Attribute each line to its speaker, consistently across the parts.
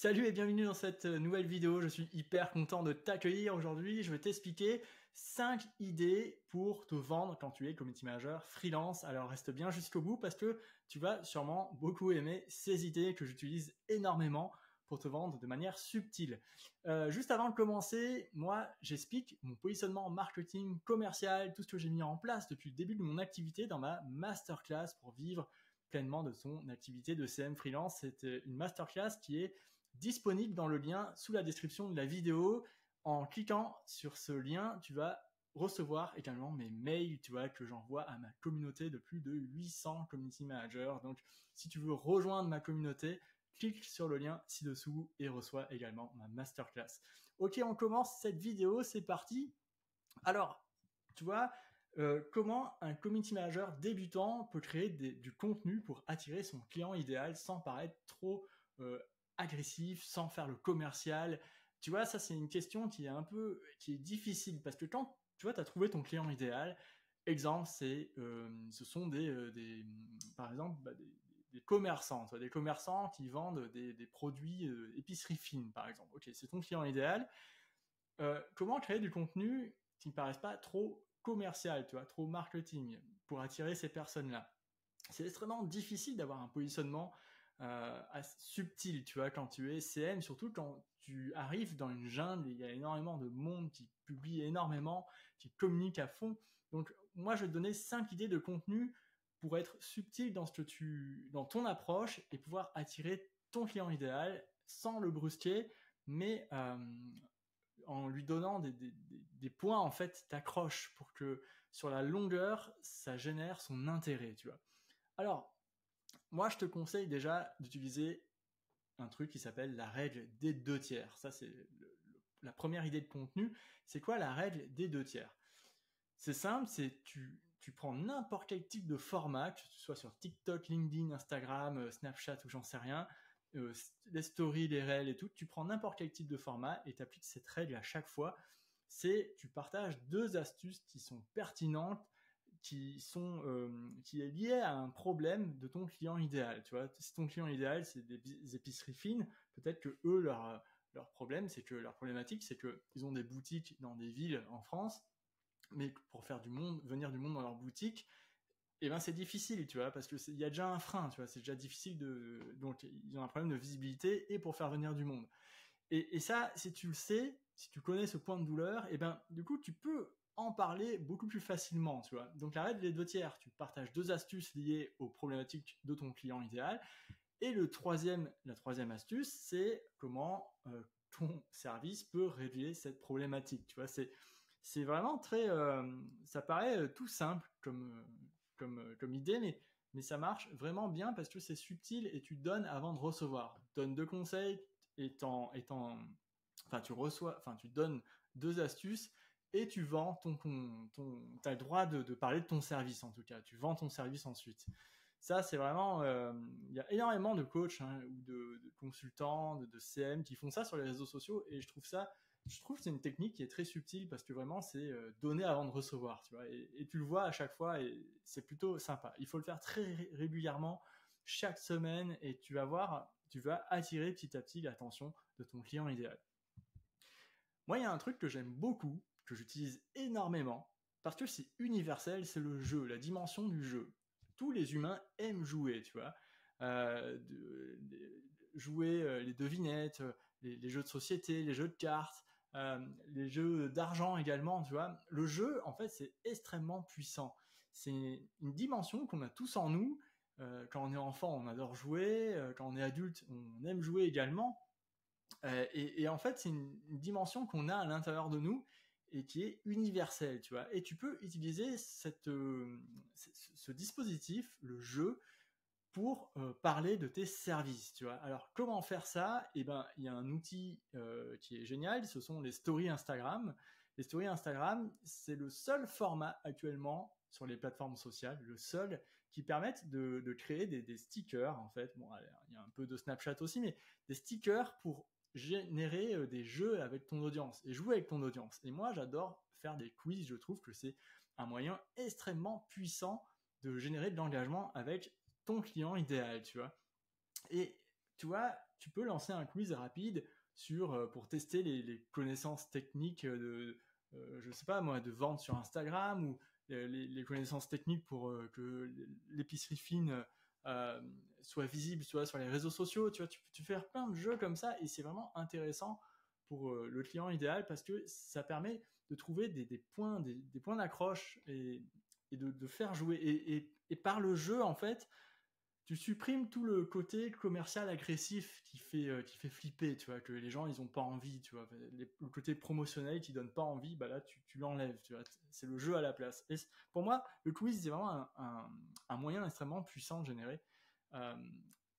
Speaker 1: Salut et bienvenue dans cette nouvelle vidéo. Je suis hyper content de t'accueillir aujourd'hui. Je vais t'expliquer 5 idées pour te vendre quand tu es community manager freelance. Alors reste bien jusqu'au bout parce que tu vas sûrement beaucoup aimer ces idées que j'utilise énormément pour te vendre de manière subtile. Juste avant de commencer, moi j'explique mon positionnement marketing commercial, tout ce que j'ai mis en place depuis le début de mon activité dans ma masterclass pour vivre pleinement de son activité de CM freelance. C'est une masterclass qui est disponible dans le lien sous la description de la vidéo. En cliquant sur ce lien, tu vas recevoir également mes mails, que j'envoie à ma communauté de plus de 800 community managers. Donc, si tu veux rejoindre ma communauté, clique sur le lien ci-dessous et reçois également ma masterclass. Ok, on commence cette vidéo, c'est parti. Alors, comment un community manager débutant peut créer du contenu pour attirer son client idéal sans paraître trop agressif, sans faire le commercial. Tu vois, ça c'est une question qui est difficile parce que quand tu as trouvé ton client idéal, exemple, ce sont par exemple, des commerçants, des commerçants qui vendent des produits épicerie fine, par exemple. Ok, c'est ton client idéal. Comment créer du contenu qui ne paraisse pas trop commercial, trop marketing, pour attirer ces personnes-là? C'est extrêmement difficile d'avoir un positionnement subtil, quand tu es CM, surtout quand tu arrives dans une jungle, il y a énormément de monde qui publie énormément, qui communique à fond. Donc moi, je vais te donner 5 idées de contenu pour être subtil dans ton approche et pouvoir attirer ton client idéal sans le brusquer, mais en lui donnant des points en fait d'accroche pour que sur la longueur, ça génère son intérêt, Alors, moi, je te conseille déjà d'utiliser un truc qui s'appelle la règle des 2 tiers. Ça, c'est la première idée de contenu. C'est quoi la règle des 2 tiers? C'est simple, tu prends n'importe quel type de format, que ce soit sur TikTok, LinkedIn, Instagram, Snapchat ou j'en sais rien, les stories, les reels et tout, tu prends n'importe quel type de format et tu appliques cette règle à chaque fois. Tu partages 2 astuces qui sont pertinentes, qui est lié à un problème de ton client idéal. Tu vois, si ton client idéal c'est des épiceries fines, peut-être que eux leur problème, leur problématique, c'est que ils ont des boutiques dans des villes en France, mais pour faire venir du monde dans leur boutique, et ben c'est difficile, parce que il y a déjà un frein, c'est déjà difficile donc ils ont un problème de visibilité et pour faire venir du monde. Et ça, si tu le sais, si tu connais ce point de douleur, et ben du coup tu peux en parler beaucoup plus facilement, Donc la règle des 2 tiers, tu partages 2 astuces liées aux problématiques de ton client idéal. Et la troisième astuce, c'est comment ton service peut régler cette problématique. C'est vraiment ça paraît tout simple comme idée, mais ça marche vraiment bien parce que c'est subtil et tu donnes avant de recevoir. Tu donnes 2 conseils tu donnes 2 astuces et tu vends t'as le droit de parler de ton service en tout cas. Tu vends ton service ensuite. Ça, c'est vraiment, il y a énormément de coachs ou de consultants, de CM qui font ça sur les réseaux sociaux et je trouve que c'est une technique qui est très subtile parce que vraiment c'est donner avant de recevoir, et tu le vois à chaque fois et c'est plutôt sympa. Il faut le faire très régulièrement, chaque semaine et tu vas voir, tu vas attirer petit à petit l'attention de ton client idéal. Moi, il y a un truc que j'aime beaucoup, que j'utilise énormément, parce que c'est universel, c'est le jeu, la dimension du jeu. Tous les humains aiment jouer, jouer les devinettes, les jeux de société, les jeux de cartes, les jeux d'argent également, Le jeu, en fait, c'est extrêmement puissant. C'est une dimension qu'on a tous en nous. Quand on est enfant, on adore jouer. Quand on est adulte, on aime jouer également. Et en fait, c'est une dimension qu'on a à l'intérieur de nous et qui est universelle, Et tu peux utiliser ce dispositif, le jeu, pour parler de tes services, Alors, comment faire ça? Eh ben, il y a un outil qui est génial, ce sont les stories Instagram. Les stories Instagram, c'est le seul format actuellement sur les plateformes sociales, le seul qui permettent de créer des stickers, en fait. Bon, il y a un peu de Snapchat aussi, mais des stickers pour générer des jeux avec ton audience et jouer avec ton audience. Et moi, j'adore faire des quiz, je trouve que c'est un moyen extrêmement puissant de générer de l'engagement avec ton client idéal, Et tu tu peux lancer un quiz rapide pour tester les connaissances techniques je sais pas moi, de vente sur Instagram, ou les connaissances techniques pour que l'épicerie fine euh, soit visible, soit sur les réseaux sociaux. Tu vois, tu peux faire plein de jeux comme ça, et c'est vraiment intéressant pour le client idéal, parce que ça permet de trouver des points d'accroche, et de faire jouer. Et par le jeu, en fait, tu supprimes tout le côté commercial agressif qui fait flipper, tu vois, que les gens, ils ont pas envie, tu vois. Le côté promotionnel qui donne pas envie, bah là, tu l'enlèves, tu vois. C'est le jeu à la place. Et pour moi, le quiz, c'est vraiment un moyen extrêmement puissant de générer euh,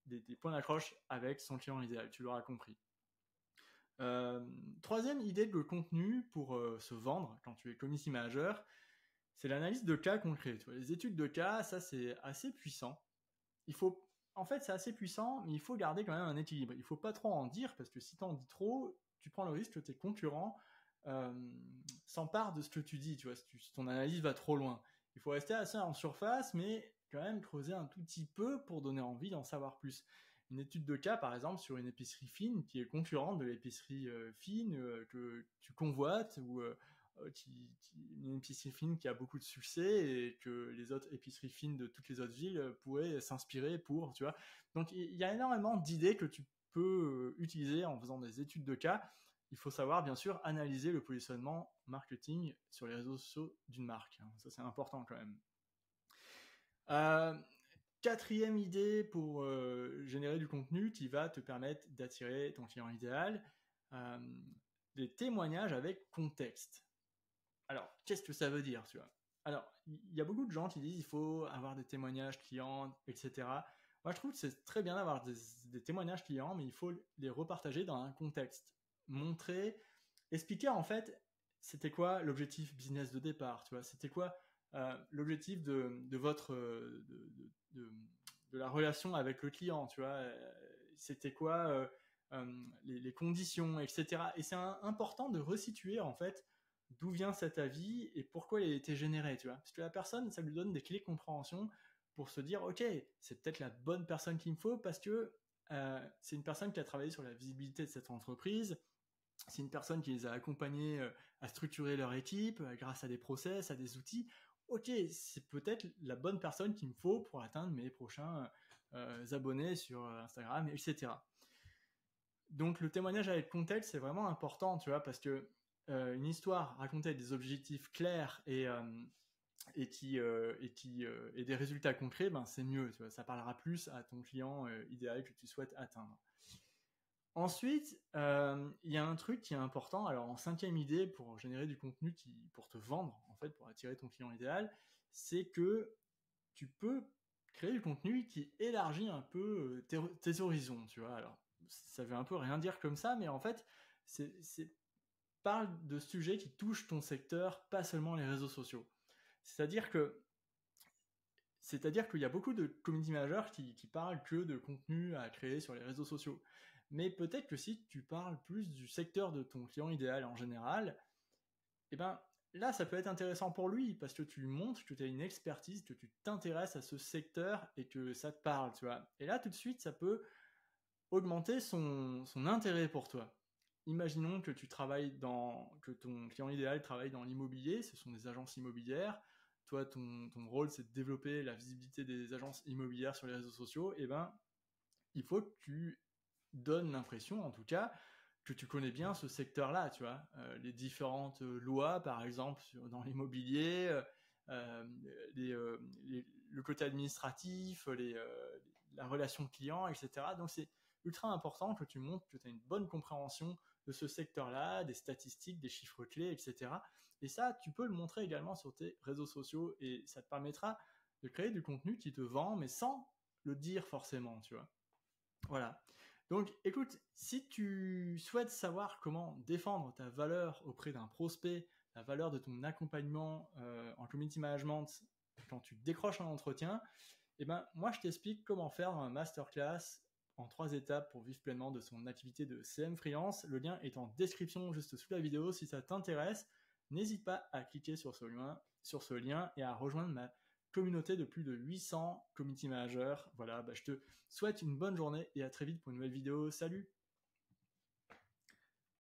Speaker 1: des points d'accroche avec son client idéal, tu l'auras compris. Euh, Troisième idée de contenu pour se vendre quand tu es community manager, c'est l'analyse de cas concrets. Tu vois, les études de cas, ça c'est assez puissant. En fait, c'est assez puissant, mais il faut garder quand même un équilibre. Il faut pas trop en dire, parce que si tu en dis trop, tu prends le risque que tes concurrents euh, s'emparent de ce que tu dis. Tu vois, si ton analyse va trop loin. Il faut rester assez en surface, mais quand même creuser un tout petit peu pour donner envie d'en savoir plus. Une étude de cas, par exemple, sur une épicerie fine qui est concurrente de l'épicerie fine que tu convoites, ou une épicerie fine qui a beaucoup de succès, et que les autres épiceries fines de toutes les autres villes pourraient s'inspirer pour, tu vois. Donc il y a énormément d'idées que tu peux utiliser en faisant des études de cas. Il faut savoir, bien sûr, analyser le positionnement marketing sur les réseaux sociaux d'une marque. Ça, c'est important quand même. Euh, Quatrième idée pour générer du contenu qui va te permettre d'attirer ton client idéal, euh, des témoignages avec contexte. Alors, qu'est-ce que ça veut dire, tu vois? Alors, il y a beaucoup de gens qui disent il faut avoir des témoignages clients, etc. Moi, je trouve que c'est très bien d'avoir des témoignages clients, mais il faut les repartager dans un contexte. Montrer, expliquer en fait, c'était quoi l'objectif business de départ, tu vois? C'était quoi l'objectif de votre de la relation avec le client, tu vois? C'était quoi les conditions, etc. Et c'est important de resituer en fait d'où vient cet avis et pourquoi il a été généré, tu vois. Parce que la personne, ça lui donne des clés de compréhension pour se dire, ok, c'est peut-être la bonne personne qu'il me faut, parce que c'est une personne qui a travaillé sur la visibilité de cette entreprise, c'est une personne qui les a accompagnés à structurer leur équipe grâce à des process, à des outils. Ok, c'est peut-être la bonne personne qu'il me faut pour atteindre mes prochains abonnés sur Instagram, etc. Donc le témoignage avec contexte, c'est vraiment important, tu vois, parce que une histoire racontée avec des objectifs clairs et des résultats concrets, ben c'est mieux, tu vois, ça parlera plus à ton client idéal que tu souhaites atteindre. Ensuite, il y a un truc qui est important. Alors en cinquième idée pour générer du contenu pour te vendre, en fait, pour attirer ton client idéal, c'est que tu peux créer du contenu qui élargit un peu tes horizons, tu vois. Alors, ça veut un peu rien dire comme ça, mais en fait, c'est parle de sujets qui touchent ton secteur, pas seulement les réseaux sociaux. C'est-à-dire que C'est-à-dire qu'il y a beaucoup de community managers qui parlent que de contenu à créer sur les réseaux sociaux. Mais peut-être que si tu parles plus du secteur de ton client idéal en général, eh ben là, ça peut être intéressant pour lui, parce que tu lui montres que tu as une expertise, que tu t'intéresses à ce secteur et que ça te parle, tu vois. Et là, tout de suite, ça peut augmenter son intérêt pour toi. Imaginons que que ton client idéal travaille dans l'immobilier, ce sont des agences immobilières. Toi, ton rôle, c'est de développer la visibilité des agences immobilières sur les réseaux sociaux. Et ben, il faut que tu donnes l'impression, en tout cas, que tu connais bien ce secteur-là, tu vois. Les différentes lois, par exemple, dans l'immobilier, euh, le côté administratif, la relation client, etc. Donc, c'est ultra important que tu montres que tu as une bonne compréhension de ce secteur-là, des statistiques, des chiffres clés, etc. Et ça, tu peux le montrer également sur tes réseaux sociaux, et ça te permettra de créer du contenu qui te vend, mais sans le dire forcément, tu vois. Voilà. Donc, écoute, si tu souhaites savoir comment défendre ta valeur auprès d'un prospect, la valeur de ton accompagnement en community management quand tu décroches un entretien, eh ben, moi, je t'explique comment faire un masterclass en 3 étapes pour vivre pleinement de son activité de CM freelance. Le lien est en description juste sous la vidéo. Si ça t'intéresse, n'hésite pas à cliquer sur ce lien et à rejoindre ma communauté de plus de 800 community managers. Voilà, je te souhaite une bonne journée et à très vite pour une nouvelle vidéo. Salut!